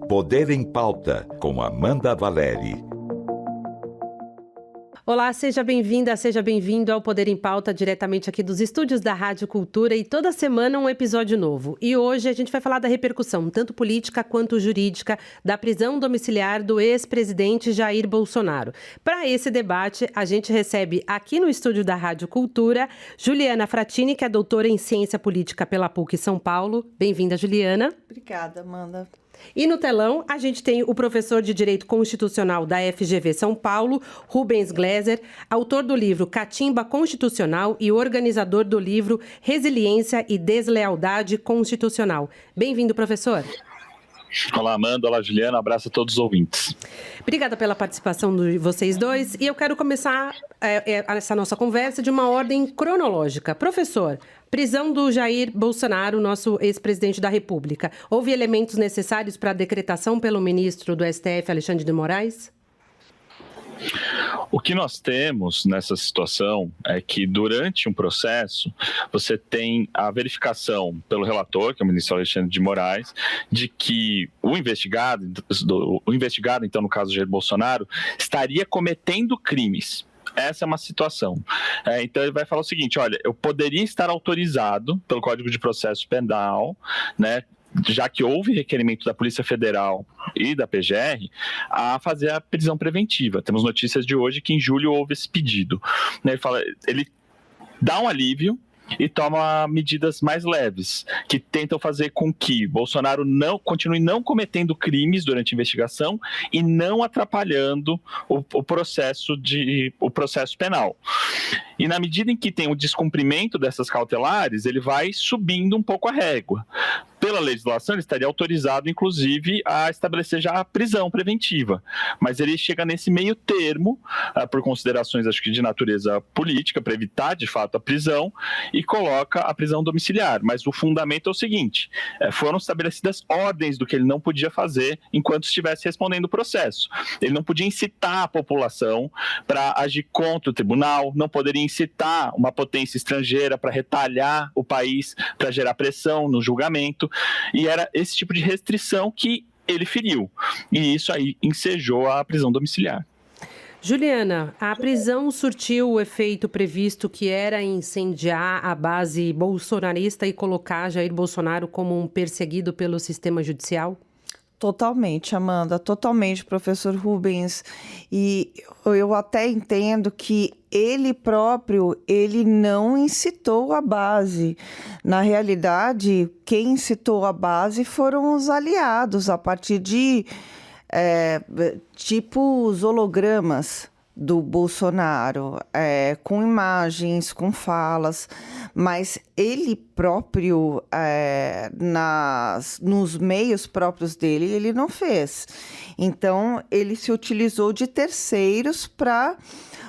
Poder em Pauta, com Amanda Valeri. Olá, seja bem-vinda, seja bem-vindo ao Poder em Pauta, diretamente aqui dos estúdios da Rádio Cultura, e toda semana um episódio novo. E hoje a gente vai falar da repercussão, tanto política quanto jurídica, da prisão domiciliar do ex-presidente Jair Bolsonaro. Para esse debate, a gente recebe aqui no estúdio da Rádio Cultura Juliana Frattini, que é doutora em Ciência Política pela PUC São Paulo. Bem-vinda, Juliana. Obrigada, Amanda. E no telão, a gente tem o professor de Direito Constitucional da FGV São Paulo, Rubens Gleiser, autor do livro Catimba Constitucional e organizador do livro Resiliência e Deslealdade Constitucional. Bem-vindo, professor. Olá, Amanda. Olá, Juliana. Um abraço a todos os ouvintes. Obrigada pela participação de vocês dois. E eu quero começar essa nossa conversa de uma ordem cronológica. Professor, prisão do Jair Bolsonaro, nosso ex-presidente da República. Houve elementos necessários para a decretação pelo ministro do STF, Alexandre de Moraes? O que nós temos nessa situação é que, durante um processo, você tem a verificação pelo relator, que é o ministro Alexandre de Moraes, de que o investigado, então, no caso de Jair Bolsonaro, estaria cometendo crimes. Essa é uma situação. Então, ele vai falar o seguinte: olha, eu poderia estar autorizado pelo Código de Processo Penal, né, já que houve requerimento da Polícia Federal e da PGR, a fazer a prisão preventiva. Temos notícias de hoje que em julho houve esse pedido. Ele dá um alívio e toma medidas mais leves, que tentam fazer com que Bolsonaro continue não cometendo crimes durante a investigação e não atrapalhando o processo penal. E na medida em que tem o descumprimento dessas cautelares, ele vai subindo um pouco a régua. Pela legislação, ele estaria autorizado, inclusive, a estabelecer já a prisão preventiva. Mas ele chega nesse meio termo, por considerações, acho que de natureza política, para evitar, de fato, a prisão, e coloca a prisão domiciliar. Mas o fundamento é o seguinte: foram estabelecidas ordens do que ele não podia fazer enquanto estivesse respondendo o processo. Ele não podia incitar a população para agir contra o tribunal, não poderia incitar uma potência estrangeira para retalhar o país, para gerar pressão no julgamento. E era esse tipo de restrição que ele feriu. E isso aí ensejou a prisão domiciliar. Juliana, a prisão surtiu o efeito previsto, que era incendiar a base bolsonarista e colocar Jair Bolsonaro como um perseguido pelo sistema judicial? Totalmente, Amanda, totalmente, professor Rubens. E eu até entendo que ele próprio, ele não incitou a base. Na realidade, quem incitou a base foram os aliados, a partir de tipo os hologramas do Bolsonaro, com imagens, com falas, mas ele próprio, nos meios próprios dele, ele não fez. Então, ele se utilizou de terceiros para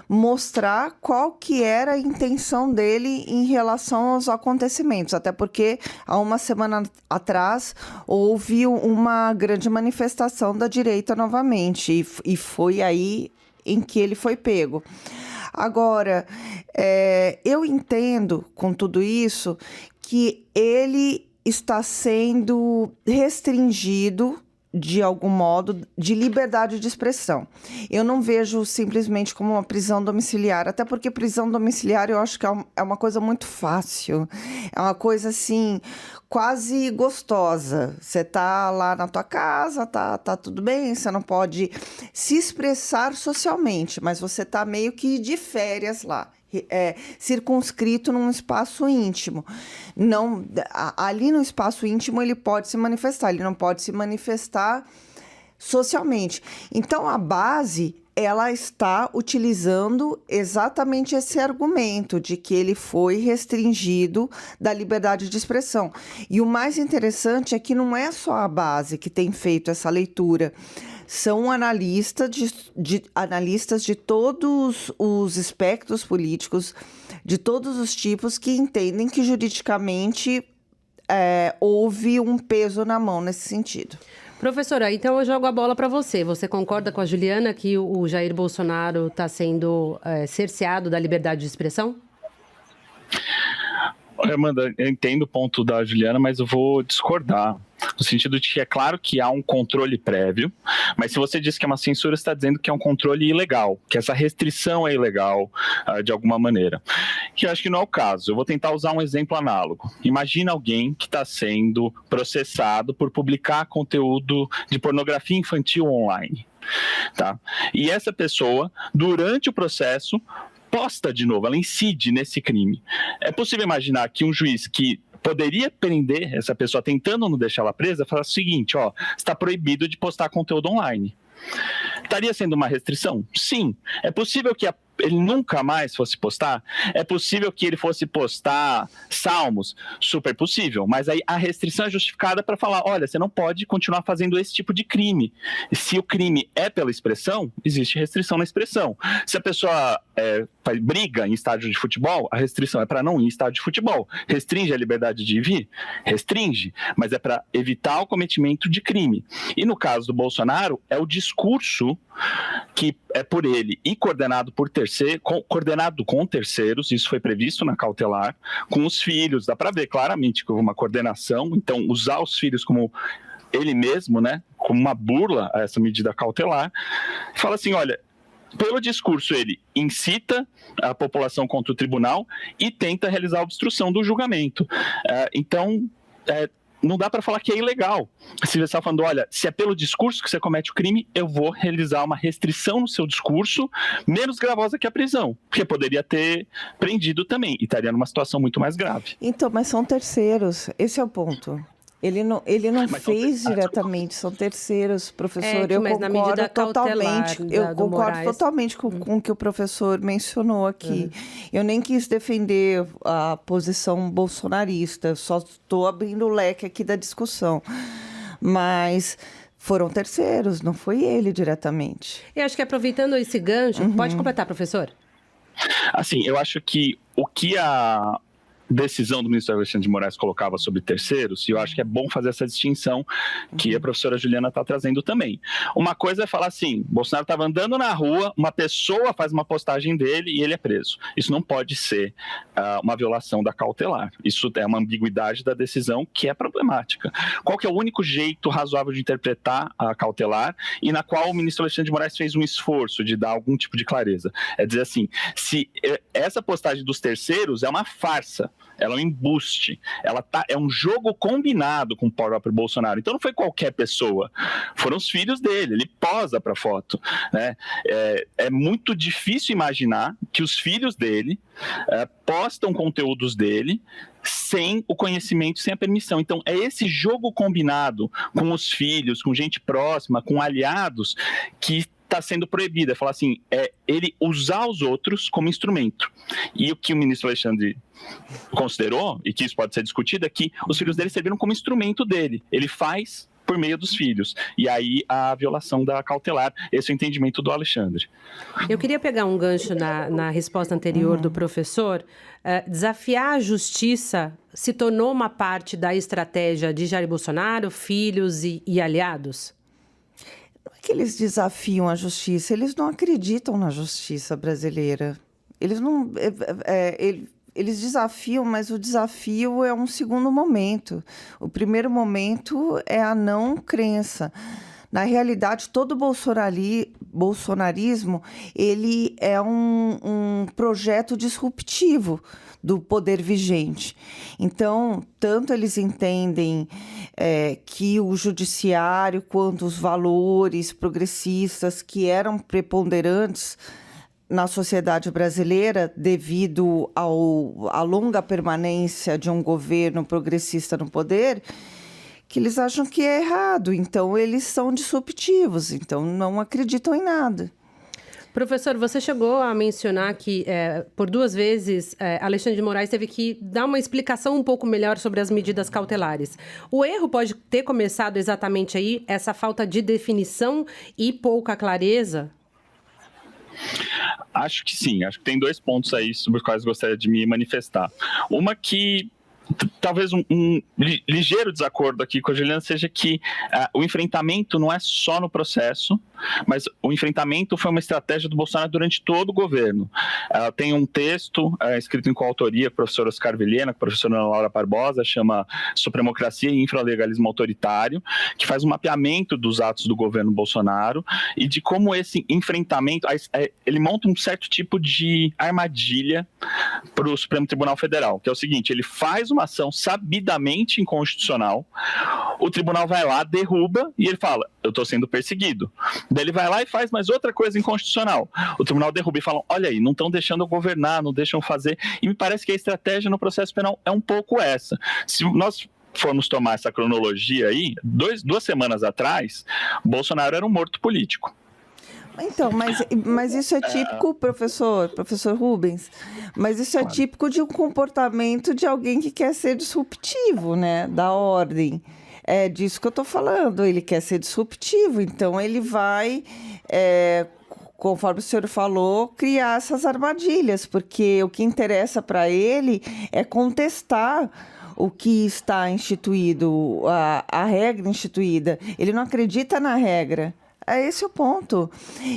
mostrar qual que era a intenção dele em relação aos acontecimentos, até porque há uma semana atrás houve uma grande manifestação da direita novamente, e foi aí em que ele foi pego. Agora, eu entendo com tudo isso que ele está sendo restringido, de algum modo, de liberdade de expressão. Eu não vejo simplesmente como uma prisão domiciliar, até porque prisão domiciliar eu acho que é uma coisa muito fácil, é uma coisa assim, quase gostosa. Você tá lá na tua casa, tá tudo bem, você não pode se expressar socialmente, mas você tá meio que de férias lá. Circunscrito num espaço íntimo. Não, ali no espaço íntimo ele pode se manifestar, ele não pode se manifestar socialmente. Então a base, ela está utilizando exatamente esse argumento de que ele foi restringido da liberdade de expressão. E o mais interessante é que não é só a base que tem feito essa leitura. São analistas de todos os espectros políticos, de todos os tipos, que entendem que juridicamente houve um peso na mão nesse sentido. Professora, então eu jogo a bola para você. Você concorda com a Juliana que o Jair Bolsonaro está sendo cerceado da liberdade de expressão? Olha, Amanda, eu entendo o ponto da Juliana, mas eu vou discordar. no sentido de que é claro que há um controle prévio, mas se você diz que é uma censura, você está dizendo que é um controle ilegal, que essa restrição é ilegal de alguma maneira. Que eu acho que não é o caso. Eu vou tentar usar um exemplo análogo. Imagina alguém que está sendo processado por publicar conteúdo de pornografia infantil online. Tá? E essa pessoa, durante o processo, posta de novo, ela incide nesse crime. É possível imaginar que um juiz que poderia prender essa pessoa tentando não deixar ela presa, falar o seguinte, ó, está proibido de postar conteúdo online. Estaria sendo uma restrição? Sim. É possível que ele nunca mais fosse postar? É possível que ele fosse postar salmos? Super possível. Mas aí a restrição é justificada para falar, olha, você não pode continuar fazendo esse tipo de crime. Se o crime é pela expressão, existe restrição na expressão. Se a pessoa briga em estádio de futebol, a restrição é para não ir em estádio de futebol. Restringe a liberdade de vir? Restringe. Mas é para evitar o cometimento de crime. E no caso do Bolsonaro, é o discurso que é por ele e coordenado com terceiros, isso foi previsto na cautelar, com os filhos, dá para ver claramente que houve uma coordenação, então usar os filhos como ele mesmo, né, como uma burla a essa medida cautelar, fala assim, olha, pelo discurso ele incita a população contra o tribunal e tenta realizar a obstrução do julgamento. Então, não dá para falar que é ilegal. Se você está falando, olha, se é pelo discurso que você comete o crime, eu vou realizar uma restrição no seu discurso menos gravosa que a prisão, porque poderia ter prendido também e estaria numa situação muito mais grave. Então, mas são terceiros, esse é o ponto. Ele não fez diretamente, são terceiros, professor. Eu concordo totalmente. Eu concordo totalmente com o que o professor mencionou aqui. Eu nem quis defender a posição bolsonarista, só estou abrindo o leque aqui da discussão. Mas foram terceiros, não foi ele diretamente. Eu acho que aproveitando esse gancho, pode completar, professor? Assim, eu acho que o que a decisão do ministro Alexandre de Moraes colocava sobre terceiros, e eu acho que é bom fazer essa distinção que a professora Juliana está trazendo também. Uma coisa é falar assim, Bolsonaro estava andando na rua, uma pessoa faz uma postagem dele e ele é preso. Isso não pode ser uma violação da cautelar. Isso é uma ambiguidade da decisão que é problemática. Qual que é o único jeito razoável de interpretar a cautelar e na qual o ministro Alexandre de Moraes fez um esforço de dar algum tipo de clareza? É dizer assim, se essa postagem dos terceiros é uma farsa, ela é um embuste, é um jogo combinado com o próprio Bolsonaro. Então não foi qualquer pessoa, foram os filhos dele, ele posa para a foto, né? É muito difícil imaginar que os filhos dele postam conteúdos dele sem o conhecimento, sem a permissão. Então é esse jogo combinado com os filhos, com gente próxima, com aliados, que está sendo proibido. É falar assim, ele usar os outros como instrumento. E o que o ministro Alexandre considerou, e que isso pode ser discutido, é que os filhos dele serviram como instrumento dele. Ele faz por meio dos filhos. E aí a violação da cautelar, esse é o entendimento do Alexandre. Eu queria pegar um gancho na resposta anterior do professor. Desafiar a justiça se tornou uma parte da estratégia de Jair Bolsonaro, filhos e aliados? Que eles desafiam a justiça, eles não acreditam na justiça brasileira. Eles não, eles desafiam, mas o desafio é um segundo momento. O primeiro momento é a não crença. Na realidade, todo bolsonarismo ele é um projeto disruptivo do poder vigente. Então, tanto eles entendem que o judiciário quanto os valores progressistas que eram preponderantes na sociedade brasileira devido à longa permanência de um governo progressista no poder, que eles acham que é errado. Então, eles são disruptivos, então não acreditam em nada. Professor, você chegou a mencionar que, por 2 vezes, Alexandre de Moraes teve que dar uma explicação um pouco melhor sobre as medidas cautelares. O erro pode ter começado exatamente aí, essa falta de definição e pouca clareza? Acho que sim, acho que tem 2 pontos aí sobre os quais gostaria de me manifestar. Uma que talvez um ligeiro desacordo aqui com a Juliana seja que o enfrentamento não é só no processo, mas o enfrentamento foi uma estratégia do Bolsonaro durante todo o governo. Tem um texto escrito em coautoria com o professor Oscar Vilhena, com a professora Ana Laura Barbosa, chama Supremocracia e Infralegalismo Autoritário, que faz um mapeamento dos atos do governo Bolsonaro e de como esse enfrentamento, ele monta um certo tipo de armadilha para o Supremo Tribunal Federal, que é o seguinte: ele faz uma ação sabidamente inconstitucional, o tribunal vai lá, derruba e ele fala, eu estou sendo perseguido. Daí ele vai lá e faz mais outra coisa inconstitucional. O tribunal derruba e fala, olha aí, não estão deixando eu governar, não deixam fazer. E me parece que a estratégia no processo penal é um pouco essa. Se nós formos tomar essa cronologia aí, 2 semanas atrás, Bolsonaro era um morto político. Então, mas isso é típico, professor Rubens, mas isso é típico de um comportamento de alguém que quer ser disruptivo, né, da ordem. É disso que eu estou falando, ele quer ser disruptivo, então ele vai, conforme o senhor falou, criar essas armadilhas, porque o que interessa para ele é contestar o que está instituído, a regra instituída. Ele não acredita na regra. É esse o ponto.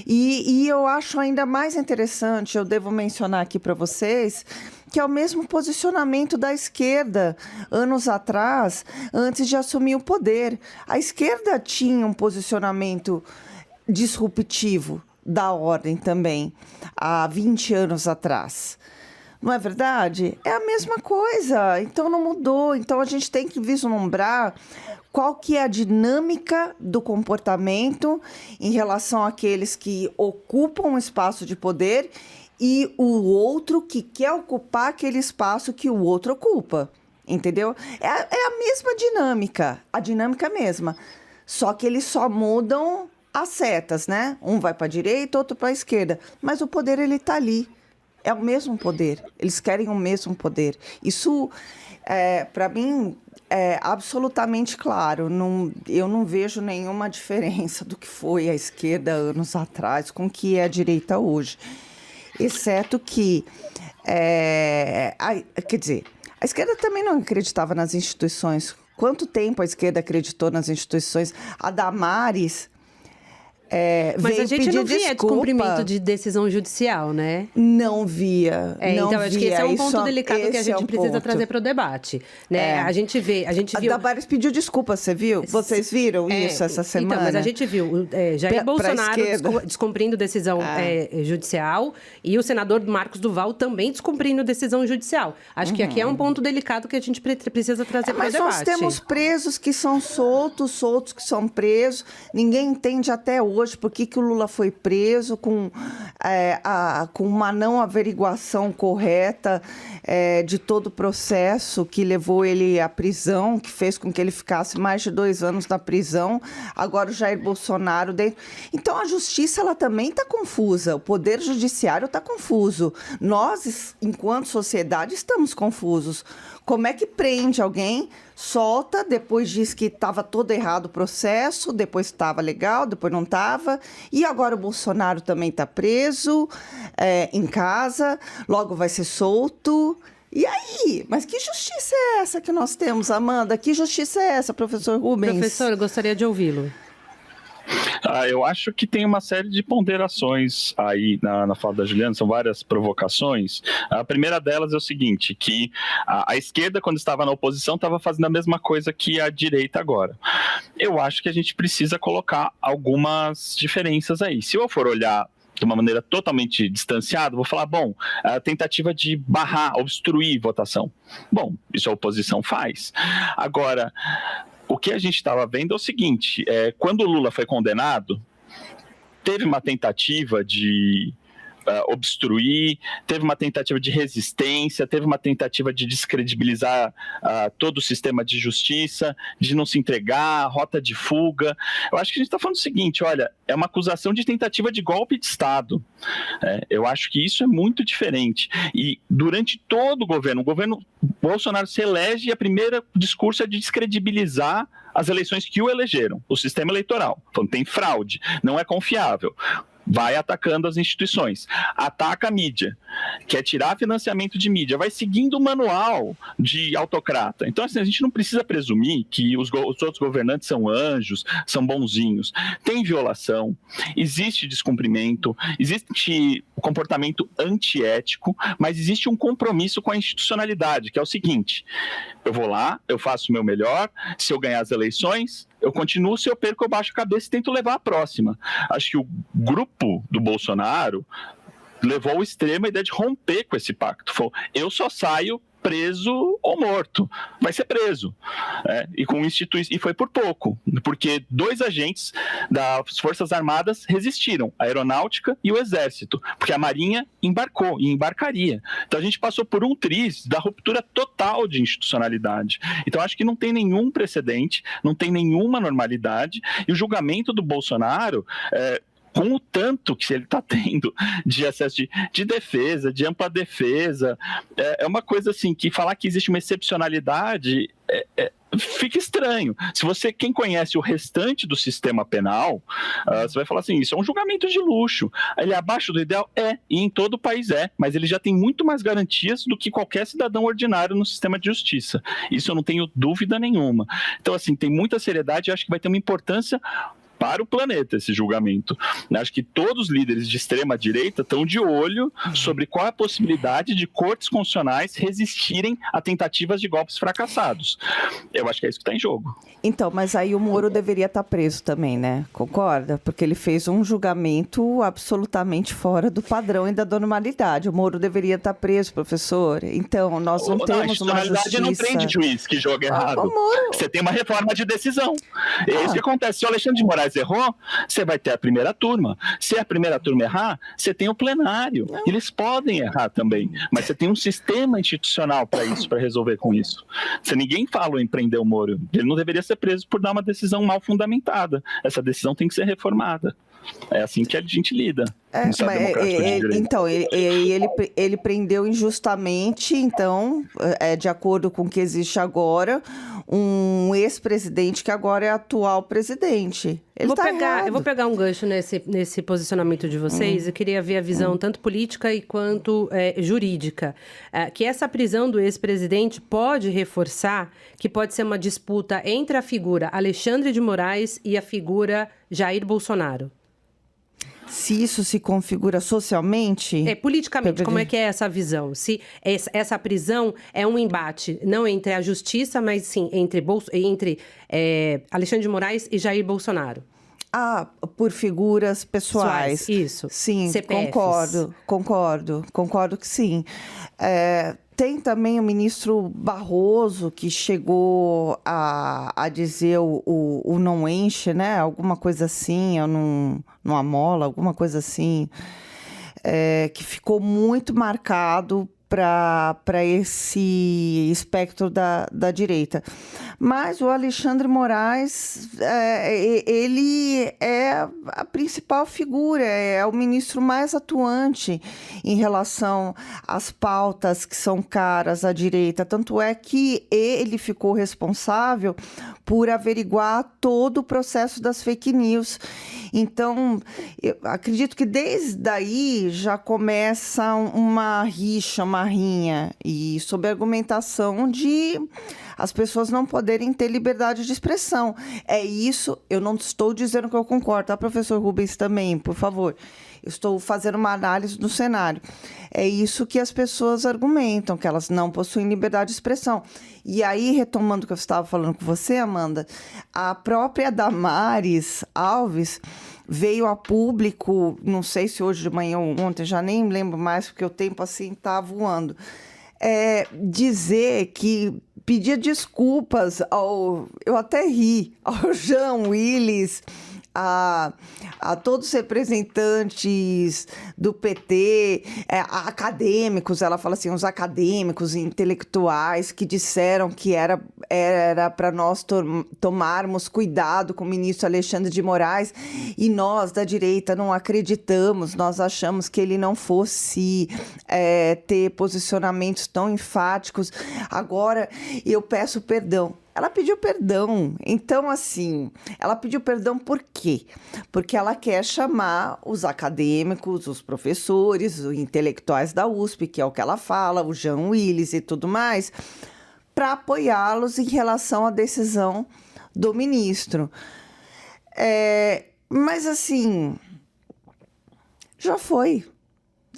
E eu acho ainda mais interessante, eu devo mencionar aqui para vocês, que é o mesmo posicionamento da esquerda, anos atrás, antes de assumir o poder. A esquerda tinha um posicionamento disruptivo da ordem também, há 20 anos atrás. Não é verdade? É a mesma coisa, então não mudou. Então a gente tem que vislumbrar qual que é a dinâmica do comportamento em relação àqueles que ocupam um espaço de poder e o outro que quer ocupar aquele espaço que o outro ocupa, entendeu? É a mesma dinâmica, a dinâmica é a mesma, só que eles só mudam as setas, né? Um vai para a direita, outro para a esquerda, mas o poder ele está ali, é o mesmo poder, eles querem o mesmo poder. Isso, para mim, é absolutamente claro, eu não vejo nenhuma diferença do que foi a esquerda anos atrás com o que é a direita hoje. Exceto que, quer dizer, a esquerda também não acreditava nas instituições. Quanto tempo a esquerda acreditou nas instituições? A Damares mas a gente não via desculpa. descumprimento de decisão judicial, né? Não via. Então, não acho que via. esse é um ponto delicado que a gente precisa ponto. Trazer para o debate. Né? A gente viu... A Damares pediu desculpa, você viu? Vocês viram isso essa semana? Então, mas a gente viu Jair Bolsonaro descumprindo decisão judicial e o senador Marcos Duval também descumprindo decisão judicial. Acho que aqui é um ponto delicado que a gente precisa trazer para o debate. Mas nós temos presos que são soltos que são presos. Ninguém entende até hoje por que o Lula foi preso com uma não averiguação correta de todo o processo que levou ele à prisão, que fez com que ele ficasse mais de 2 anos na prisão. Agora o Jair Bolsonaro dentro. Então a justiça ela também está confusa, o poder judiciário está confuso. Nós, enquanto sociedade, estamos confusos. Como é que prende alguém, solta, depois diz que estava todo errado o processo, depois estava legal, depois não estava, e agora o Bolsonaro também está preso em casa, logo vai ser solto. E aí? Mas que justiça é essa que nós temos, Amanda? Que justiça é essa, professor Rubens? Professor, eu gostaria de ouvi-lo. Eu acho que tem uma série de ponderações aí na fala da Juliana, são várias provocações. A primeira delas é o seguinte, que a esquerda, quando estava na oposição, estava fazendo a mesma coisa que a direita agora. Eu acho que a gente precisa colocar algumas diferenças aí. Se eu for olhar de uma maneira totalmente distanciada, vou falar, bom, a tentativa de barrar, obstruir votação. Bom, isso a oposição faz. Agora, o que a gente estava vendo é o seguinte, quando o Lula foi condenado, teve uma tentativa de obstruir, teve uma tentativa de resistência, teve uma tentativa de descredibilizar todo o sistema de justiça, de não se entregar, rota de fuga. Eu acho que a gente está falando o seguinte, olha, é uma acusação de tentativa de golpe de Estado. Eu acho que isso é muito diferente. E durante todo o governo Bolsonaro se elege e o primeiro discurso é de descredibilizar as eleições que o elegeram, o sistema eleitoral. Falando, tem fraude, não é confiável. vai atacando as instituições, ataca a mídia, quer tirar financiamento de mídia, vai seguindo o manual de autocrata. Então, assim, a gente não precisa presumir que os outros governantes são anjos, são bonzinhos. Tem violação, existe descumprimento, existe comportamento antiético, mas existe um compromisso com a institucionalidade, que é o seguinte: eu vou lá, eu faço o meu melhor, se eu ganhar as eleições, eu continuo, se eu perco, eu baixo a cabeça e tento levar a próxima. Acho que o grupo do Bolsonaro levou ao extremo a ideia de romper com esse pacto. Falou, eu só saio preso ou morto, vai ser preso. E foi por pouco, porque 2 agentes das Forças Armadas resistiram, a Aeronáutica e o Exército, porque a Marinha embarcou e embarcaria. Então a gente passou por um triz da ruptura total de institucionalidade. Então acho que não tem nenhum precedente, não tem nenhuma normalidade, e o julgamento do Bolsonaro com o tanto que ele está tendo de acesso de defesa, de ampla defesa, é uma coisa assim, que falar que existe uma excepcionalidade fica estranho. Quem conhece o restante do sistema penal, você vai falar assim, isso é um julgamento de luxo. Ele é abaixo do ideal? E em todo o país mas ele já tem muito mais garantias do que qualquer cidadão ordinário no sistema de justiça. Isso eu não tenho dúvida nenhuma. Então, assim, tem muita seriedade e acho que vai ter uma importância para o planeta esse julgamento. Acho que todos os líderes de extrema-direita estão de olho sobre qual é a possibilidade de cortes constitucionais resistirem a tentativas de golpes fracassados. Eu acho que é isso que está em jogo. Então, mas aí o Moro deveria estar preso também, né? Concorda? Porque ele fez um julgamento absolutamente fora do padrão e da normalidade. O Moro deveria estar preso, professor. Então, nós não temos uma justiça... não prende juiz que joga errado. Você tem uma reforma de decisão. É isso que acontece. Se o Alexandre de Moraes errou, você vai ter a primeira turma. Se a primeira turma errar, você tem o plenário. Eles podem errar também, mas você tem um sistema institucional para isso, para resolver com isso. Se ninguém falou em prender o Moro, ele não deveria ser preso por dar uma decisão mal fundamentada. Essa decisão tem que ser reformada. É assim que a gente lida. Então, ele prendeu injustamente, então, de acordo com o que existe agora, um ex-presidente que agora é atual presidente. Eu vou pegar um gancho nesse posicionamento de vocês. Eu queria ver a visão tanto política e quanto jurídica. Que essa prisão do ex-presidente pode reforçar que pode ser uma disputa entre a figura Alexandre de Moraes e a figura Jair Bolsonaro. Se isso se configura socialmente... Politicamente, como é que é essa visão? Se essa prisão é um embate, não entre a justiça, mas sim entre Alexandre de Moraes e Jair Bolsonaro. Por figuras pessoais. Isso. Sim, CPFs. Concordo que sim. Tem também o ministro Barroso, que chegou a dizer o não enche, né? Alguma coisa assim, ou não amola, alguma coisa assim, que ficou muito marcado para esse espectro da direita. Mas o Alexandre Moraes, ele é a principal figura, é o ministro mais atuante em relação às pautas que são caras à direita. Tanto é que ele ficou responsável por averiguar todo o processo das fake news. Então, eu acredito que desde aí já começa uma rixa, uma rinha, e sob a argumentação de as pessoas não poderem ter liberdade de expressão. É isso, eu não estou dizendo que eu concordo, tá, professor Rubens, também, por favor. Eu estou fazendo uma análise do cenário. É isso que as pessoas argumentam, que elas não possuem liberdade de expressão. E aí, retomando o que eu estava falando com você, Amanda, a própria Damares Alves veio a público, não sei se hoje de manhã ou ontem, já nem lembro mais, porque o tempo assim está voando, dizer que pedia desculpas eu até ri, ao Jean Willis, a todos os representantes do PT, acadêmicos, ela fala assim, os acadêmicos intelectuais que disseram que era para nós tomarmos cuidado com o ministro Alexandre de Moraes, e nós da direita não acreditamos, nós achamos que ele não fosse ter posicionamentos tão enfáticos. Agora eu peço perdão. ela pediu perdão. Então, assim, ela pediu perdão por quê? Porque ela quer chamar os acadêmicos, os professores, os intelectuais da USP, que é o que ela fala, o Jean Willis e tudo mais, para apoiá-los em relação à decisão do ministro. Mas, assim, já foi.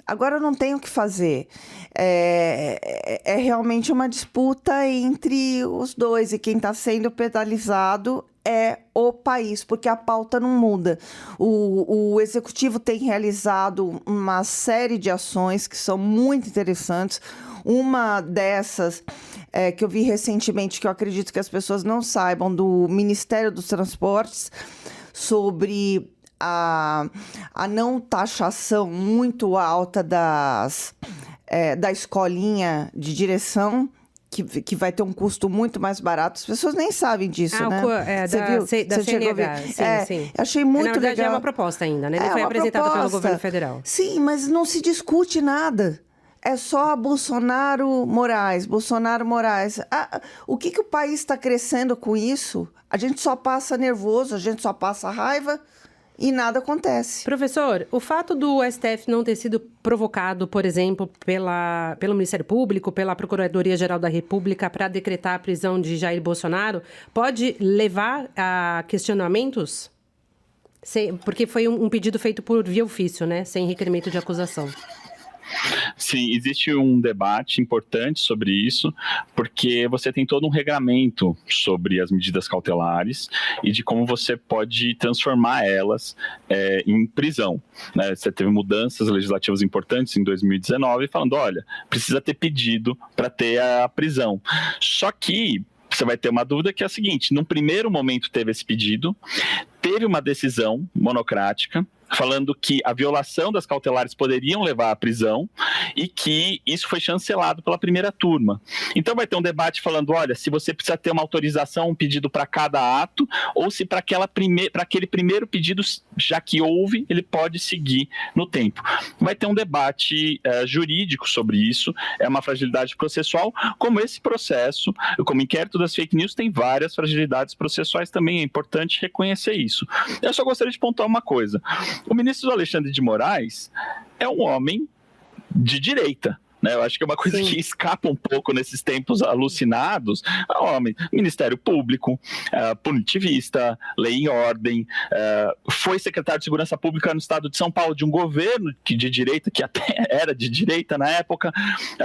Agora não tem o que fazer. É realmente uma disputa entre os dois. E quem está sendo penalizado é o país, porque a pauta não muda. O Executivo tem realizado uma série de ações que são muito interessantes. Uma dessas que eu vi recentemente, que eu acredito que as pessoas não saibam, do Ministério dos Transportes, sobre a não taxação muito alta da escolinha de direção, que vai ter um custo muito mais barato. As pessoas nem sabem disso, né? Você viu? Da CNH, sim. Achei muito Na verdade, legal. é uma proposta ainda, né? Não foi apresentada pelo governo federal. Sim, mas não se discute nada. É só Bolsonaro Moraes. O que o país está crescendo com isso? A gente só passa nervoso, a gente só passa raiva e nada acontece. Professor, o fato do STF não ter sido provocado, por exemplo, pelo Ministério Público, pela Procuradoria-Geral da República para decretar a prisão de Jair Bolsonaro, pode levar a questionamentos? Porque foi um pedido feito por via ofício, né? Sem requerimento de acusação. Sim, existe um debate importante sobre isso, porque você tem todo um regramento sobre as medidas cautelares e de como você pode transformar elas em prisão, né? Você teve mudanças legislativas importantes em 2019, falando, olha, precisa ter pedido para ter a prisão. Só que você vai ter uma dúvida que é a seguinte, num primeiro momento teve esse pedido, teve uma decisão monocrática, falando que a violação das cautelares poderiam levar à prisão e que isso foi chancelado pela primeira turma. Então vai ter um debate falando, olha, se você precisa ter uma autorização, um pedido para cada ato, ou se para aquele primeiro pedido, já que houve, ele pode seguir no tempo. Vai ter um debate jurídico sobre isso, é uma fragilidade processual, como esse processo, como inquérito das fake news, tem várias fragilidades processuais também, é importante reconhecer isso. Eu só gostaria de pontuar uma coisa. O ministro Alexandre de Moraes é um homem de direita, né? Eu acho que é uma coisa que escapa um pouco nesses tempos alucinados. Homem, Ministério Público, punitivista, lei e ordem, foi secretário de Segurança Pública no estado de São Paulo, de um governo de direita, que até era de direita na época,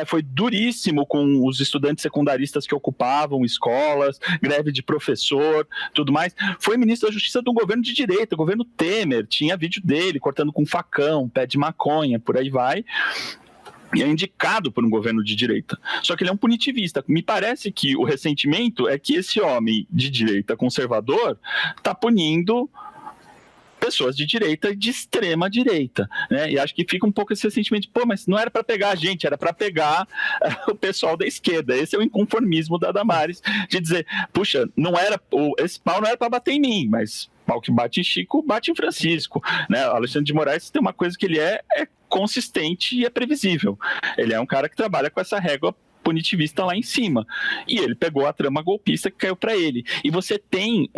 foi duríssimo com os estudantes secundaristas que ocupavam escolas, greve de professor, tudo mais. Foi ministro da Justiça de um governo de direita, o governo Temer, tinha vídeo dele cortando com facão, pé de maconha, por aí vai. E é indicado por um governo de direita. Só que ele é um punitivista. Me parece que o ressentimento é que esse homem de direita conservador está punindo pessoas de direita e de extrema direita, né? E acho que fica um pouco esse ressentimento, mas não era para pegar a gente, era para pegar o pessoal da esquerda. Esse é o inconformismo da Damares, de dizer, puxa, esse pau não era para bater em mim, mas pau que bate em Chico, bate em Francisco, né? O Alexandre de Moraes tem uma coisa que ele é consistente e é previsível. Ele é um cara que trabalha com essa régua punitivista lá em cima. E ele pegou a trama golpista que caiu para ele. E você tem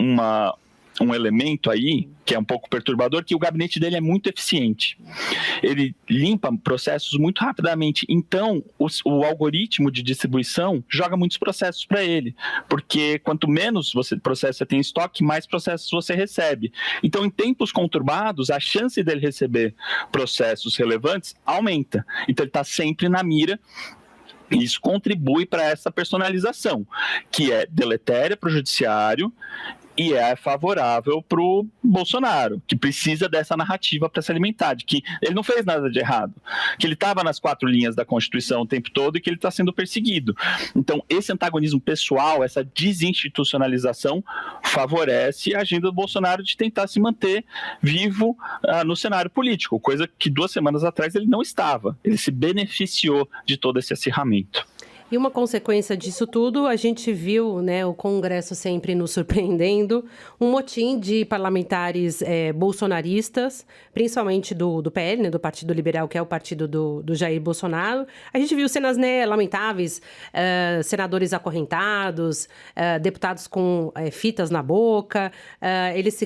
um elemento aí, que é um pouco perturbador, que o gabinete dele é muito eficiente. Ele limpa processos muito rapidamente. Então, o algoritmo de distribuição joga muitos processos para ele, porque quanto menos processos você tem em estoque, mais processos você recebe. Então, em tempos conturbados, a chance dele receber processos relevantes aumenta. Então, ele está sempre na mira. E isso contribui para essa personalização, que é deletéria para o judiciário e é favorável para o Bolsonaro, que precisa dessa narrativa para se alimentar, de que ele não fez nada de errado, que ele estava nas 4 linhas da Constituição o tempo todo e que ele está sendo perseguido. Então, esse antagonismo pessoal, essa desinstitucionalização, favorece a agenda do Bolsonaro de tentar se manter vivo no cenário político, coisa que 2 semanas atrás ele não estava. Ele se beneficiou de todo esse acirramento. E uma consequência disso tudo, a gente viu, né, o Congresso sempre nos surpreendendo, um motim de parlamentares bolsonaristas, principalmente do PL, né, do Partido Liberal, que é o partido do Jair Bolsonaro. A gente viu cenas, né, lamentáveis, senadores acorrentados, deputados com fitas na boca. Eles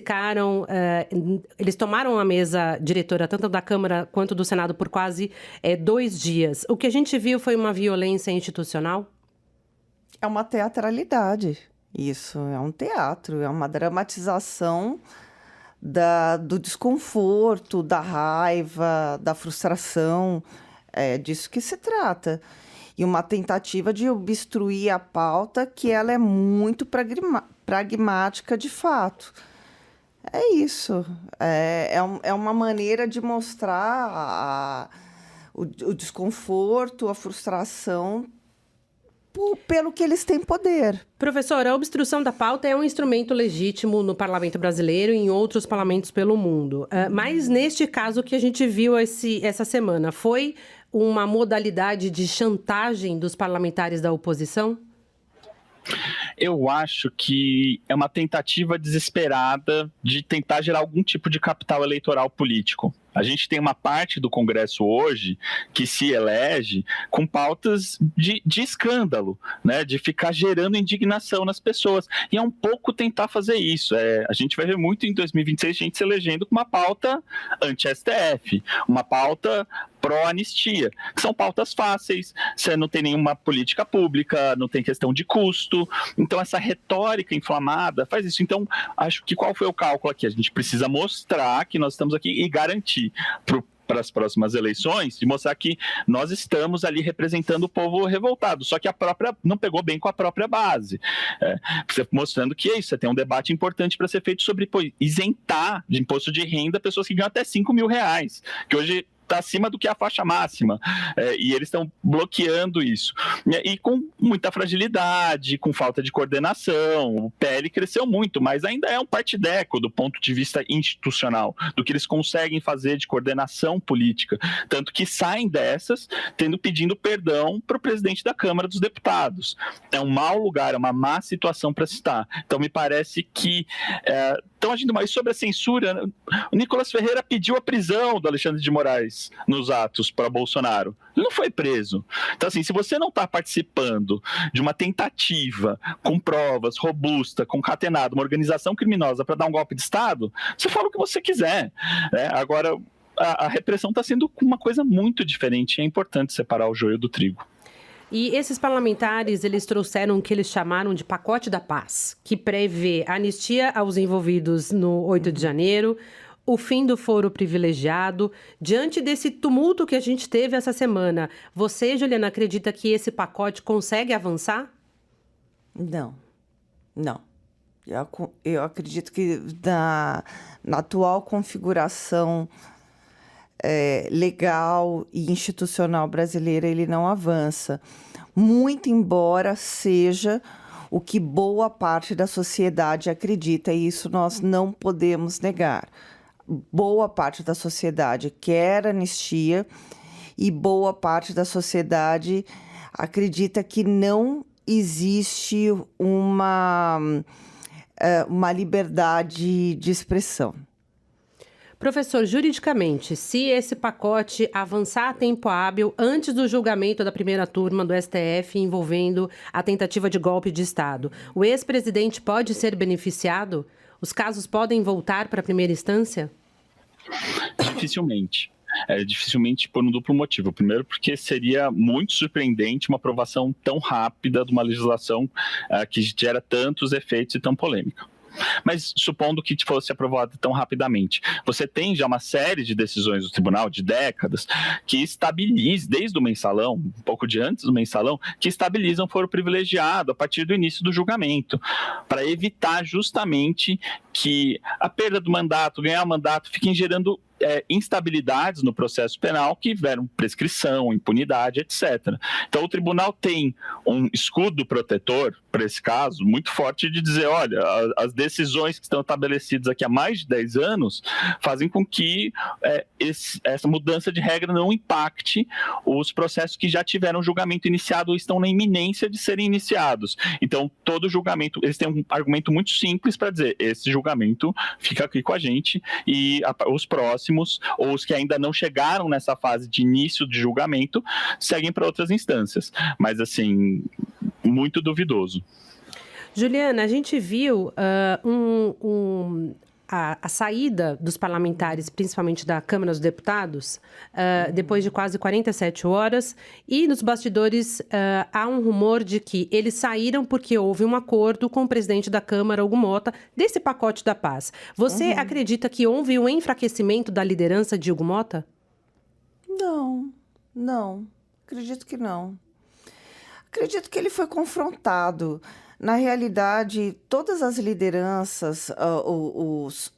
tomaram a mesa diretora, tanto da Câmara quanto do Senado, por quase 2 dias. O que a gente viu foi uma violência institucional. É uma teatralidade, isso, é um teatro, é uma dramatização do desconforto, da raiva, da frustração, é disso que se trata. E uma tentativa de obstruir a pauta, que ela é muito pragmática de fato. É isso, é uma maneira de mostrar o desconforto, a frustração, pelo que eles têm poder. Professor, a obstrução da pauta é um instrumento legítimo no parlamento brasileiro e em outros parlamentos pelo mundo. Mas neste caso que a gente viu essa semana, foi uma modalidade de chantagem dos parlamentares da oposição? Eu acho que é uma tentativa desesperada de tentar gerar algum tipo de capital eleitoral político. A gente tem uma parte do Congresso hoje que se elege com pautas de escândalo, né? De ficar gerando indignação nas pessoas. E é um pouco tentar fazer isso. A gente vai ver muito em 2026 gente se elegendo com uma pauta anti-STF, uma pauta pró-anistia, que são pautas fáceis, você não tem nenhuma política pública, não tem questão de custo. Então, essa retórica inflamada faz isso. Então, acho que qual foi o cálculo aqui? A gente precisa mostrar que nós estamos aqui e garantir para as próximas eleições, de mostrar que nós estamos ali representando o povo revoltado, só que a própria não pegou bem com a própria base, mostrando que é isso, você tem um debate importante para ser feito sobre isentar de imposto de renda pessoas que ganham até R$5.000, que hoje está acima do que a faixa máxima, e eles estão bloqueando isso, e com muita fragilidade, com falta de coordenação. O PL cresceu muito, mas ainda é um partideco do ponto de vista institucional, do que eles conseguem fazer de coordenação política, tanto que saem dessas pedindo perdão para o presidente da Câmara dos Deputados. É um mau lugar, é uma má situação para se estar. Então me parece que estão agindo mais. Sobre a censura, o Nicolas Ferreira pediu a prisão do Alexandre de Moraes nos atos para Bolsonaro. Ele não foi preso. Então, assim, se você não está participando de uma tentativa com provas, robusta, concatenada, uma organização criminosa para dar um golpe de Estado, você fala o que você quiser. Agora, a repressão está sendo uma coisa muito diferente. É importante separar o joio do trigo. E esses parlamentares, eles trouxeram o que eles chamaram de pacote da paz, que prevê anistia aos envolvidos no 8 de janeiro, o fim do foro privilegiado. Diante desse tumulto que a gente teve essa semana, você, Juliana, acredita que esse pacote consegue avançar? Não. Eu acredito que na atual configuração legal e institucional brasileira, ele não avança. Muito embora seja o que boa parte da sociedade acredita, e isso nós não podemos negar. Boa parte da sociedade quer anistia e boa parte da sociedade acredita que não existe uma liberdade de expressão. Professor, juridicamente, se esse pacote avançar a tempo hábil antes do julgamento da primeira turma do STF envolvendo a tentativa de golpe de Estado, o ex-presidente pode ser beneficiado? Os casos podem voltar para a primeira instância? Dificilmente. Dificilmente por um duplo motivo. Primeiro, porque seria muito surpreendente uma aprovação tão rápida de uma legislação que gera tantos efeitos e tão polêmica. Mas supondo que fosse aprovada tão rapidamente, você tem já uma série de decisões do tribunal de décadas que estabilizam, desde o mensalão, um pouco de antes do mensalão, que estabilizam foro privilegiado a partir do início do julgamento, para evitar justamente que a perda do mandato, ganhar o mandato, fiquem gerando instabilidades no processo penal que tiveram prescrição, impunidade, etc. Então, o tribunal tem um escudo protetor, para esse caso, muito forte de dizer, olha, as decisões que estão estabelecidas aqui há mais de 10 anos fazem com que essa mudança de regra não impacte os processos que já tiveram julgamento iniciado ou estão na iminência de serem iniciados. Então, todo julgamento, eles têm um argumento muito simples para dizer, esse julgamento fica aqui com a gente e os próximos, ou os que ainda não chegaram nessa fase de início de julgamento, seguem para outras instâncias. Mas, assim, muito duvidoso. Juliana, a gente viu a saída dos parlamentares, principalmente da Câmara dos Deputados, depois de quase 47 horas, e nos bastidores há um rumor de que eles saíram porque houve um acordo com o presidente da Câmara, Hugo Motta, desse pacote da paz. Você acredita que houve um enfraquecimento da liderança de Hugo Motta? Não. Acredito que não. Acredito que ele foi confrontado. Na realidade, todas as lideranças,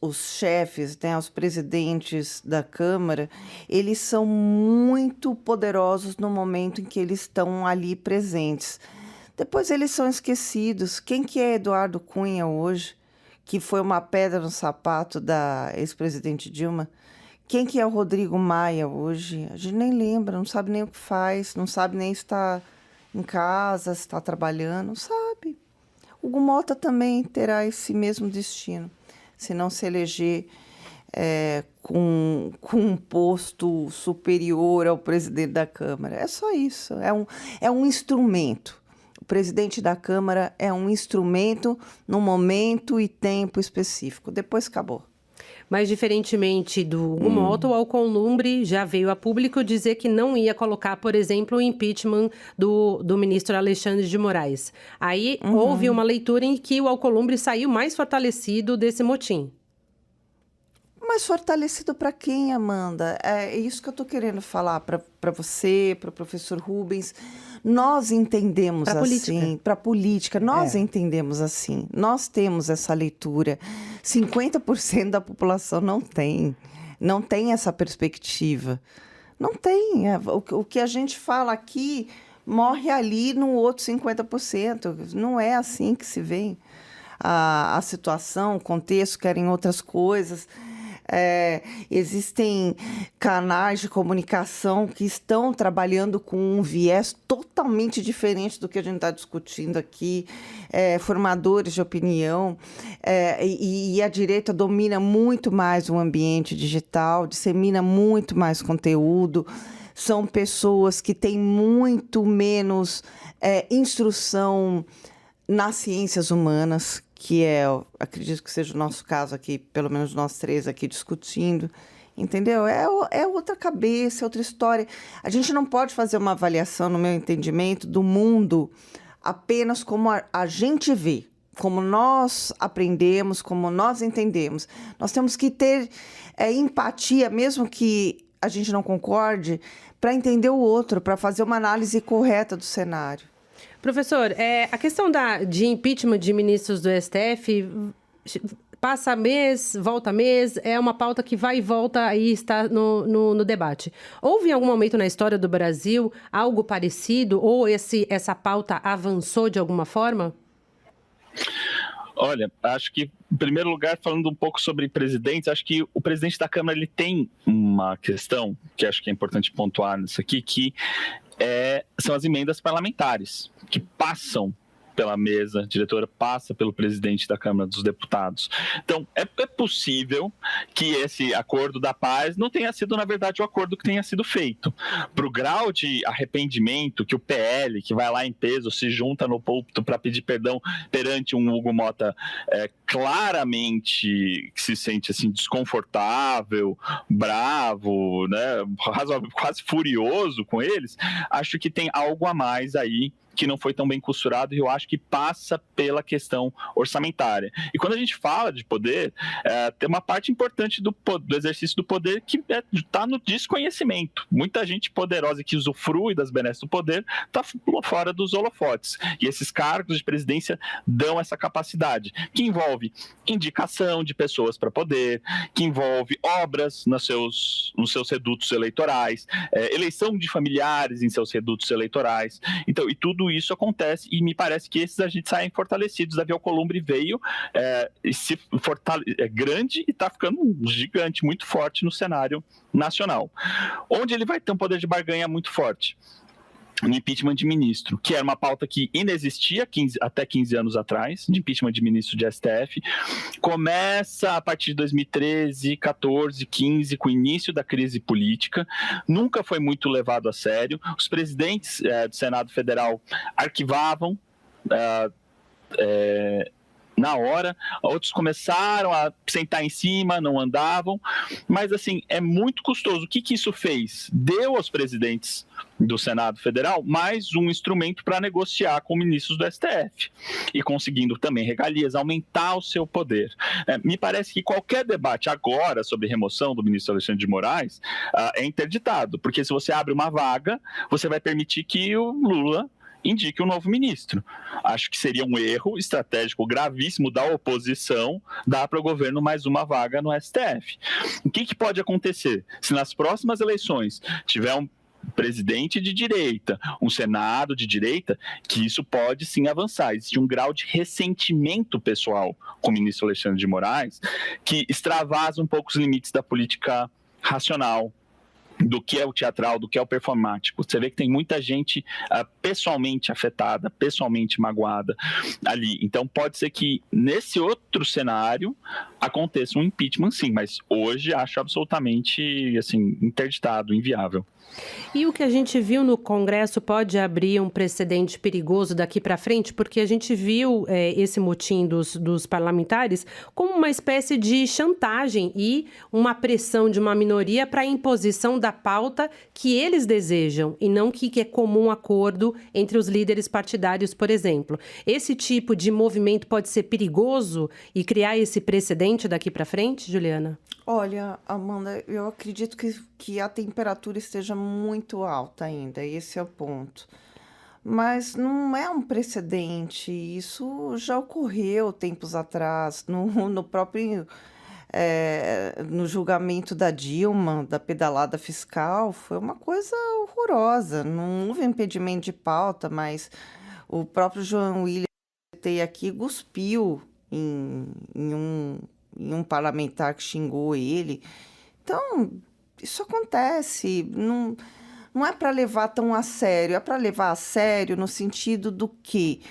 os chefes, né, os presidentes da Câmara, eles são muito poderosos no momento em que eles estão ali presentes. Depois eles são esquecidos. Quem que é Eduardo Cunha hoje, que foi uma pedra no sapato da ex-presidente Dilma? Quem que é o Rodrigo Maia hoje? A gente nem lembra, não sabe nem o que faz, não sabe nem se está em casa, se está trabalhando, não sabe. Hugo Motta também terá esse mesmo destino, se não se eleger com um posto superior ao presidente da Câmara. É só isso, é um instrumento. O presidente da Câmara é um instrumento num momento e tempo específico. Depois acabou. Mas, diferentemente do Hugo Motta, o Alcolumbre já veio a público dizer que não ia colocar, por exemplo, o impeachment do ministro Alexandre de Moraes. Aí houve uma leitura em que o Alcolumbre saiu mais fortalecido desse motim. Mas fortalecido para quem, Amanda? É isso que eu estou querendo falar para você, para o professor Rubens. Nós entendemos assim, para a política, nós entendemos assim. Nós temos essa leitura. 50% da população não tem essa perspectiva. Não tem. O que a gente fala aqui morre ali no outro 50%. Não é assim que se vê a situação, o contexto, querem outras coisas. Existem canais de comunicação que estão trabalhando com um viés totalmente diferente do que a gente está discutindo aqui, formadores de opinião, e a direita domina muito mais o ambiente digital, dissemina muito mais conteúdo. São pessoas que têm muito menos instrução nas ciências humanas, que acredito que seja o nosso caso aqui, pelo menos nós três aqui discutindo, entendeu? É outra cabeça, é outra história. A gente não pode fazer uma avaliação, no meu entendimento, do mundo apenas como a gente vê, como nós aprendemos, como nós entendemos. Nós temos que ter empatia, mesmo que a gente não concorde, para entender o outro, para fazer uma análise correta do cenário. Professor, a questão de impeachment de ministros do STF passa mês, volta mês, é uma pauta que vai e volta e está no debate. Houve em algum momento na história do Brasil algo parecido ou essa pauta avançou de alguma forma? Olha, acho que, em primeiro lugar, falando um pouco sobre presidentes, acho que o presidente da Câmara ele tem uma questão que acho que é importante pontuar nisso aqui, que são as emendas parlamentares, que passam pela mesa diretora, passa pelo presidente da Câmara dos Deputados. Então, é possível que esse acordo da paz não tenha sido, na verdade, o acordo que tenha sido feito. Para o grau de arrependimento que o PL, que vai lá em peso, se junta no púlpito para pedir perdão perante um Hugo Motta claramente que se sente assim, desconfortável, bravo, né, quase furioso com eles, acho que tem algo a mais aí que não foi tão bem costurado, e eu acho que passa pela questão orçamentária. E quando a gente fala de poder, tem uma parte importante do exercício do poder que está no desconhecimento. Muita gente poderosa que usufrui das benesses do poder está fora dos holofotes. E esses cargos de presidência dão essa capacidade, que envolve indicação de pessoas para poder, que envolve obras nos seus redutos eleitorais, eleição de familiares em seus redutos eleitorais. Então, e tudo isso acontece, e me parece que esses agentes saem fortalecidos. Davi Alcolumbre veio grande e está ficando gigante, muito forte no cenário nacional. Onde ele vai ter um poder de barganha muito forte? No impeachment de ministro, que era uma pauta que inexistia até 15 anos atrás, de impeachment de ministro de STF. Começa a partir de 2013, 14, 15, com o início da crise política. Nunca foi muito levado a sério. Os presidentes do Senado Federal arquivavam na hora, outros começaram a sentar em cima, não andavam, mas assim, é muito custoso. O que isso fez? Deu aos presidentes do Senado Federal mais um instrumento para negociar com ministros do STF, e conseguindo também regalias, aumentar o seu poder. Me parece que qualquer debate agora sobre remoção do ministro Alexandre de Moraes é interditado, porque se você abre uma vaga, você vai permitir que o Lula indique um novo ministro. Acho que seria um erro estratégico gravíssimo da oposição dar para o governo mais uma vaga no STF. O que pode acontecer? Se nas próximas eleições tiver um presidente de direita, um Senado de direita, que isso pode sim avançar. Existe um grau de ressentimento pessoal com o ministro Alexandre de Moraes que extravasa um pouco os limites da política racional, do que é o teatral, do que é o performático. Você vê que tem muita gente pessoalmente afetada, pessoalmente magoada ali. Então pode ser que nesse outro cenário aconteça um impeachment, sim, mas hoje acho absolutamente assim, interditado, inviável. E o que a gente viu no Congresso pode abrir um precedente perigoso daqui para frente, porque a gente viu esse motim dos parlamentares como uma espécie de chantagem e uma pressão de uma minoria para a imposição da pauta que eles desejam e não que é comum acordo entre os líderes partidários, por exemplo. Esse tipo de movimento pode ser perigoso e criar esse precedente daqui para frente, Juliana? Olha, Amanda, eu acredito que a temperatura esteja muito alta ainda, esse é o ponto. Mas não é um precedente, isso já ocorreu tempos atrás, no próprio no julgamento da Dilma, da pedalada fiscal, foi uma coisa horrorosa. Não houve impedimento de pauta, mas o próprio João William aqui cuspiu em um parlamentar que xingou ele. Então, isso acontece, não é para levar tão a sério, é para levar a sério no sentido do que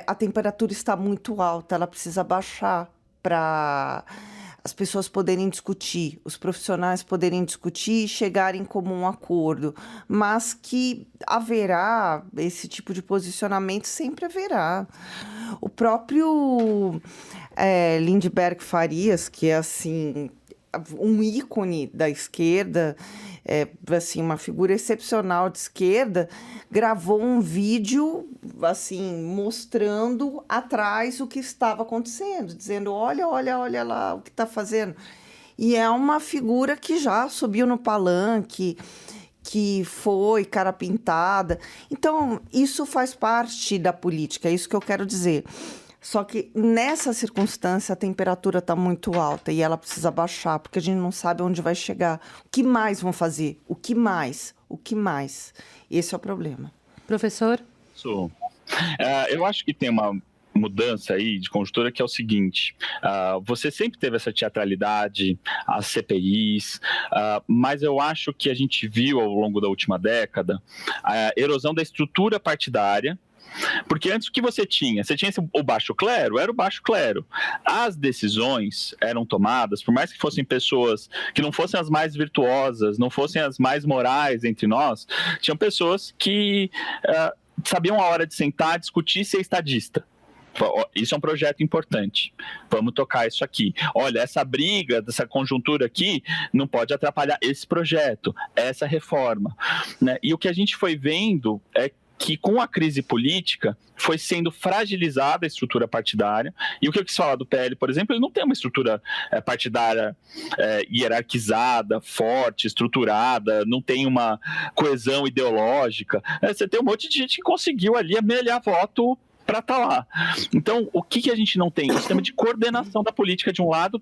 a temperatura está muito alta, ela precisa baixar para as pessoas poderem discutir, os profissionais poderem discutir e chegarem em comum acordo, mas que haverá esse tipo de posicionamento, sempre haverá. O próprio Lindeberg Farias, que é assim um ícone da esquerda, assim, uma figura excepcional de esquerda, gravou um vídeo assim mostrando atrás o que estava acontecendo, dizendo olha lá o que está fazendo. E é uma figura que já subiu no palanque, que foi cara pintada. Então, isso faz parte da política, é isso que eu quero dizer. Só que nessa circunstância a temperatura está muito alta e ela precisa baixar, porque a gente não sabe onde vai chegar. O que mais vão fazer? O que mais? Esse é o problema. Professor? Eu acho que tem uma mudança aí de conjuntura que é o seguinte: você sempre teve essa teatralidade, as CPIs, mas eu acho que a gente viu ao longo da última década a erosão da estrutura partidária. Porque antes o que você tinha o baixo clero, era o baixo clero. As decisões eram tomadas, por mais que fossem pessoas que não fossem as mais virtuosas, não fossem as mais morais entre nós, tinham pessoas que sabiam a hora de sentar, discutir e ser estadista. Isso é um projeto importante, vamos tocar isso aqui. Olha, essa briga, dessa conjuntura aqui, não pode atrapalhar esse projeto, essa reforma, né? E o que a gente foi vendo é que com a crise política foi sendo fragilizada a estrutura partidária. E o que eu quis falar do PL, por exemplo, ele não tem uma estrutura partidária hierarquizada, forte, estruturada, não tem uma coesão ideológica. Você tem um monte de gente que conseguiu ali amelhar voto para estar lá. Então, o que a gente não tem? O sistema de coordenação da política, de um lado,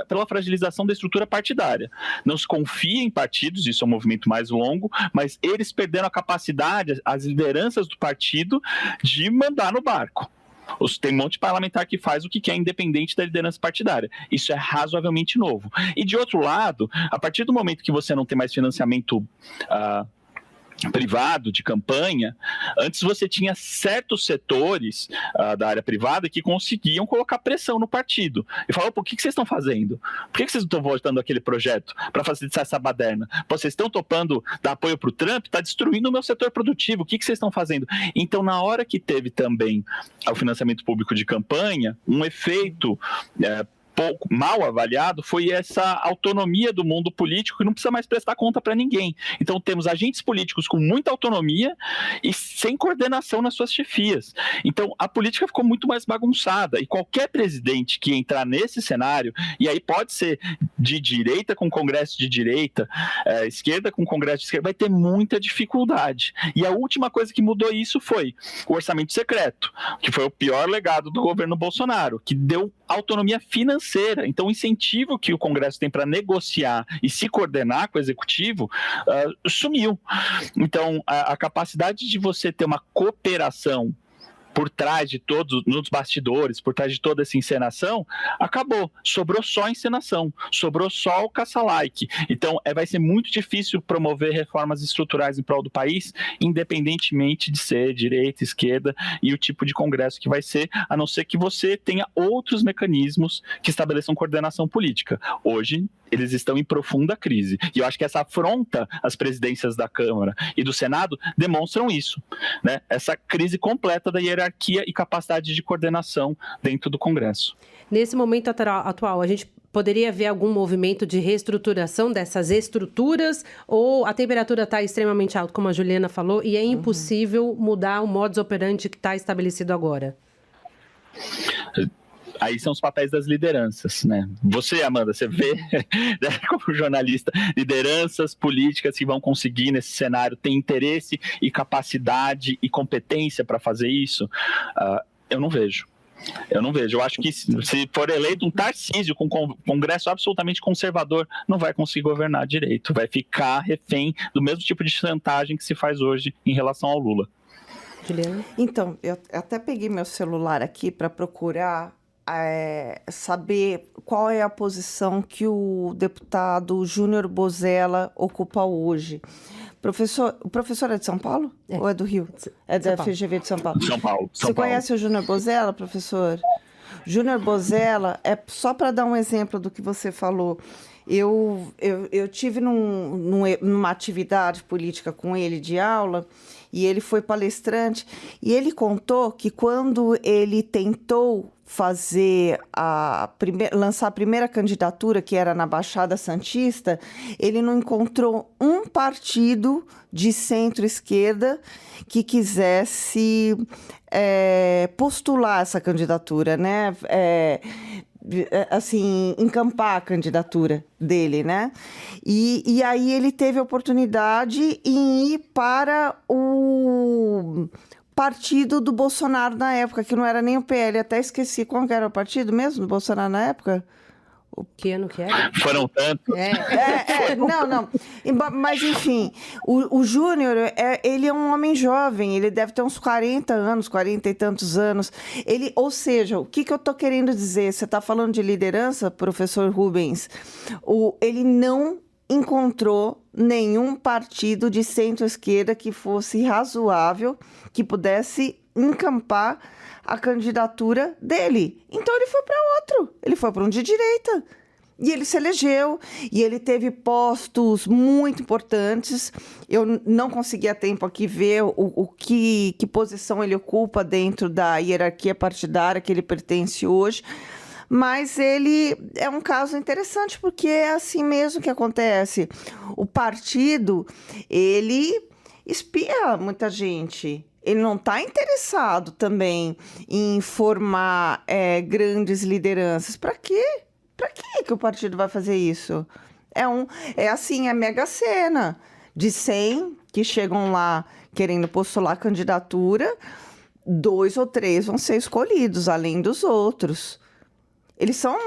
pela fragilização da estrutura partidária. Não se confia em partidos, isso é um movimento mais longo, mas eles perderam a capacidade, as lideranças do partido, de mandar no barco. Tem um monte de parlamentar que faz o que quer, independente da liderança partidária. Isso é razoavelmente novo. E, de outro lado, a partir do momento que você não tem mais financiamento privado de campanha, antes você tinha certos setores da área privada que conseguiam colocar pressão no partido e falavam, por que vocês estão fazendo? Por que vocês não estão votando aquele projeto para facilitar essa baderna? Vocês estão topando dar apoio para o Trump? Está destruindo o meu setor produtivo, o que vocês estão fazendo? Então, na hora que teve também o financiamento público de campanha, um efeito pouco mal avaliado foi essa autonomia do mundo político que não precisa mais prestar conta para ninguém. Então temos agentes políticos com muita autonomia e sem coordenação nas suas chefias. Então a política ficou muito mais bagunçada e qualquer presidente que entrar nesse cenário, e aí pode ser de direita com congresso de direita, esquerda com congresso de esquerda, vai ter muita dificuldade. E a última coisa que mudou isso foi o orçamento secreto, que foi o pior legado do governo Bolsonaro, que deu autonomia financeira. Então, o incentivo que o Congresso tem para negociar e se coordenar com o Executivo sumiu. Então, a capacidade de você ter uma cooperação por trás de todos, nos bastidores, por trás de toda essa encenação, acabou. Sobrou só a encenação, sobrou só o caça-like. Então, vai ser muito difícil promover reformas estruturais em prol do país, independentemente de ser direita, esquerda e o tipo de congresso que vai ser, a não ser que você tenha outros mecanismos que estabeleçam coordenação política. Hoje, eles estão em profunda crise. E eu acho que essa afronta às presidências da Câmara e do Senado demonstram isso, né? Essa crise completa da hierarquia e capacidade de coordenação dentro do Congresso. Nesse momento atual, a gente poderia ver algum movimento de reestruturação dessas estruturas ou a temperatura está extremamente alta, como a Juliana falou, e é impossível mudar o modus operandi que está estabelecido agora? Aí são os papéis das lideranças, né? Você, Amanda, você vê, né, como jornalista, lideranças políticas que vão conseguir nesse cenário, ter interesse e capacidade e competência para fazer isso? Eu não vejo. Eu acho que se for eleito um Tarcísio com um congresso absolutamente conservador, não vai conseguir governar direito. Vai ficar refém do mesmo tipo de chantagem que se faz hoje em relação ao Lula. Juliana? Então, eu até peguei meu celular aqui para procurar saber qual é a posição que o deputado Júnior Bozella ocupa hoje. O professor é de São Paulo? Ou é do Rio? É da FGV de São Paulo. São Paulo. Você conhece o Júnior Bozella, professor? Júnior Bozella, só para dar um exemplo do que você falou, eu tive numa atividade política com ele de aula, e ele foi palestrante, e ele contou que quando ele tentou lançar a primeira candidatura, que era na Baixada Santista, ele não encontrou um partido de centro-esquerda que quisesse postular essa candidatura, né? Assim, encampar a candidatura dele, né? E aí ele teve a oportunidade em ir para o partido do Bolsonaro na época, que não era nem o PL, até esqueci qual era o partido mesmo do Bolsonaro na época. Que ano que era? Foram tantos. Não. Mas, enfim, o Júnior, ele é um homem jovem, ele deve ter uns 40 anos, 40 e tantos anos. Ou seja, o que eu estou querendo dizer? Você está falando de liderança, professor Rubens? Ele não encontrou nenhum partido de centro-esquerda que fosse razoável, que pudesse encampar a candidatura dele. Então ele foi para outro, ele foi para um de direita. E ele se elegeu, e ele teve postos muito importantes. Eu não consegui a tempo aqui ver que posição ele ocupa dentro da hierarquia partidária que ele pertence hoje. Mas ele é um caso interessante, porque é assim mesmo que acontece. O partido, ele espia muita gente. Ele não está interessado também em formar grandes lideranças. Para quê? Para que o partido vai fazer isso? É assim, a Mega Sena. De 100 que chegam lá querendo postular candidatura, 2 ou 3 vão ser escolhidos, além dos outros. Eles são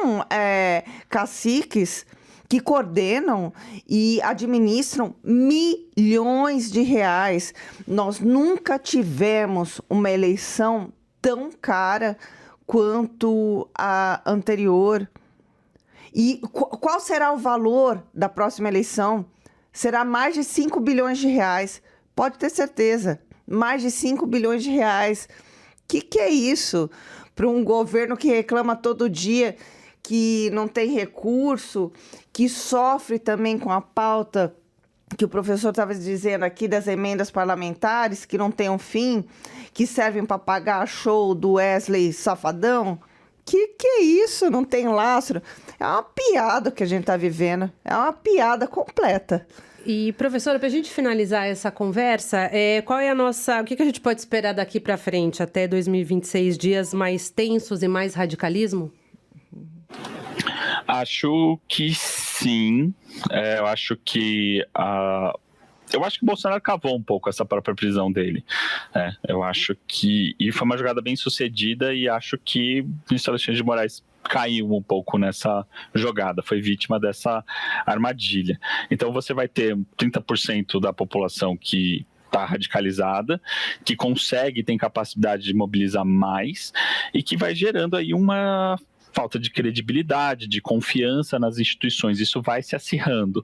caciques que coordenam e administram milhões de reais. Nós nunca tivemos uma eleição tão cara quanto a anterior. E qual será o valor da próxima eleição? Será mais de 5 bilhões de reais. Pode ter certeza, mais de 5 bilhões de reais. Que é isso? Para um governo que reclama todo dia que não tem recurso, que sofre também com a pauta que o professor estava dizendo aqui das emendas parlamentares, que não tem um fim, que servem para pagar show do Wesley Safadão. Que é isso? Não tem lastro. É uma piada que a gente está vivendo. É uma piada completa. E, professora, para a gente finalizar essa conversa, qual é o que a gente pode esperar daqui para frente, até 2026, dias mais tensos e mais radicalismo? Acho que sim. Eu acho que o Bolsonaro cavou um pouco essa própria prisão dele. Eu acho que... E foi uma jogada bem sucedida e acho que o ministro Alexandre de Moraes caiu um pouco nessa jogada, foi vítima dessa armadilha. Então você vai ter 30% da população que está radicalizada, que tem capacidade de mobilizar mais e que vai gerando aí uma falta de credibilidade, de confiança nas instituições. Isso vai se acirrando.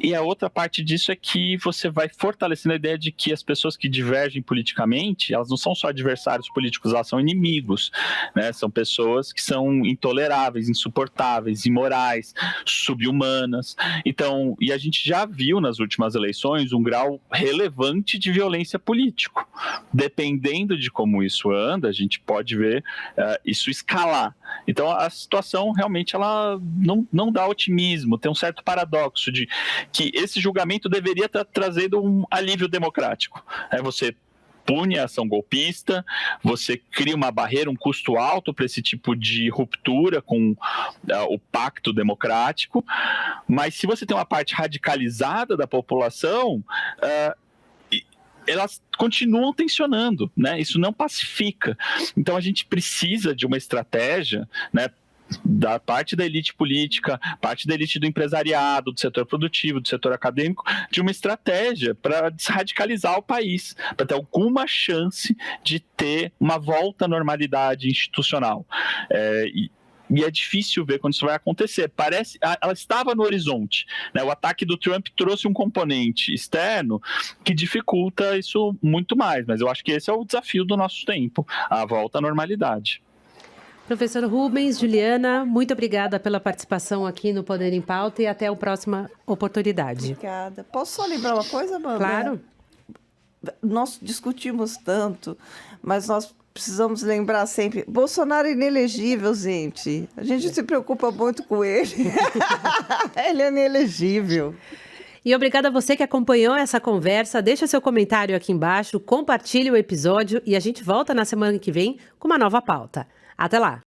E a outra parte disso é que você vai fortalecendo a ideia de que as pessoas que divergem politicamente, elas não são só adversários políticos, elas são inimigos, né? São pessoas que são intoleráveis, insuportáveis, imorais, subhumanas. Então, e a gente já viu nas últimas eleições um grau relevante de violência político. Dependendo de como isso anda, a gente pode ver isso escalar. Então, a situação realmente ela não dá otimismo, tem um certo paradoxo de que esse julgamento deveria estar trazendo um alívio democrático. Você pune a ação golpista, você cria uma barreira, um custo alto para esse tipo de ruptura com o pacto democrático, mas se você tem uma parte radicalizada da população, elas continuam tensionando, né? Isso não pacifica. Então a gente precisa de uma estratégia, né, da parte da elite política, parte da elite do empresariado, do setor produtivo, do setor acadêmico, de uma estratégia para desradicalizar o país, para ter alguma chance de ter uma volta à normalidade institucional. E é difícil ver quando isso vai acontecer. Ela estava no horizonte, né? O ataque do Trump trouxe um componente externo que dificulta isso muito mais, mas eu acho que esse é o desafio do nosso tempo, a volta à normalidade. Professor Rubens, Juliana, muito obrigada pela participação aqui no Poder em Pauta e até a próxima oportunidade. Obrigada. Posso só lembrar uma coisa, Amanda? Claro. Nós discutimos tanto, mas nós precisamos lembrar sempre, Bolsonaro é inelegível, gente. A gente se preocupa muito com ele. Ele é inelegível. E obrigada a você que acompanhou essa conversa. Deixa seu comentário aqui embaixo, compartilhe o episódio e a gente volta na semana que vem com uma nova pauta. Até lá!